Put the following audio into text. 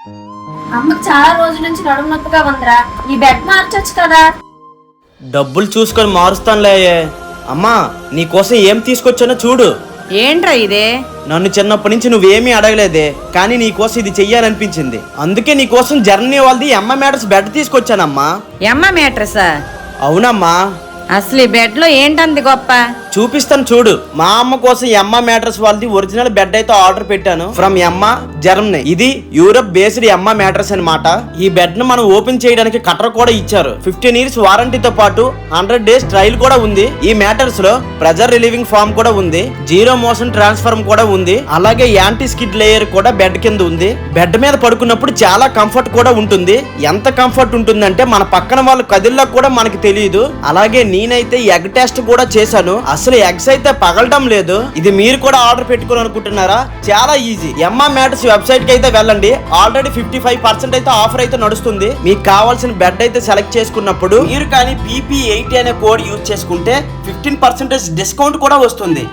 అమ్మకి చాలా రోజుల నుంచి నడుము నొప్పిగా ఉందిరా, ఈ బెడ్ మార్చొచ్చు కదా. డబ్బులు చూసుకొని మారుస్తానులే. అమ్మా నీకోసం ఏం తీసుకొచ్చానో చూడు. ఏంట్రా ఇదే? నన్ను చిన్నప్పటి నుంచి నువ్వేమీ అడగలేదే, కానీ నీకోసం ఇది చెయ్యాలనిపించింది. అందుకే నీకోసం జర్నీ వాళ్ళది ఎమ్మ మ్యాటర్స్ బెడ్ తీసుకొచ్చానమ్మా. ఎమ్మ మ్యాట్రసా? అవునమ్మా. అసలు ఈ బెడ్ లో ఏంటంది గొప్ప? చూపిస్తాను చూడు. మా అమ్మ కోసం ఎమ్మ మ్యాట్రస్ వాళ్ళది ఒరిజినల్ బెడ్ అయితే ఆర్డర్ పెట్టాను ఫ్రమ్ ఎమ్మ జర్మనీ. ఇది యూరప్ బేస్డ్ ఎమ్మ మ్యాట్రస్ అన్నమాట. ఈ బెడ్ ను మనం ఓపెన్ చేయడానికి కట్టర్ కూడా ఇచ్చారు. 15 years వారంటీతో పాటు 100 days ట్రయల్ కూడా ఉంది. ఈ మ్యాటర్స్ లో ప్రెజర్ రిలీవింగ్ ఫామ్ కూడా ఉంది, జీరో మోషన్ ట్రాన్స్ఫర్మ్ కూడా ఉంది, అలాగే యాంటీ స్కిడ్ లేయర్ కూడా బెడ్ కింద ఉంది. బెడ్ మీద పడుకున్నప్పుడు చాలా కంఫర్ట్ కూడా ఉంటుంది. ఎంత కంఫర్ట్ ఉంటుందంటే మన పక్కన వాళ్ళు కదిల్లా కూడా మనకి తెలియదు. అలాగే నేనైతే ఎగ్ టెస్ట్ కూడా చేశాను, అసలు ఎగ్స్ అయితే పగలడం లేదు. ఇది మీరు కూడా ఆర్డర్ పెట్టుకోవాలి అనుకుంటున్నారా? చాలా ఈజీ. ఎమ్మ మ్యాటర్స్ వెబ్సైట్ కి అయితే వెళ్ళండి. ఆల్రెడీ 55% అయితే ఆఫర్ అయితే నడుస్తుంది. మీకు కావాల్సిన బెడ్ అయితే సెలెక్ట్ చేసుకున్నప్పుడు మీరు కానీ PP80 అనే కోడ్ యూజ్ చేసుకుంటే 15% డిస్కౌంట్ కూడా వస్తుంది.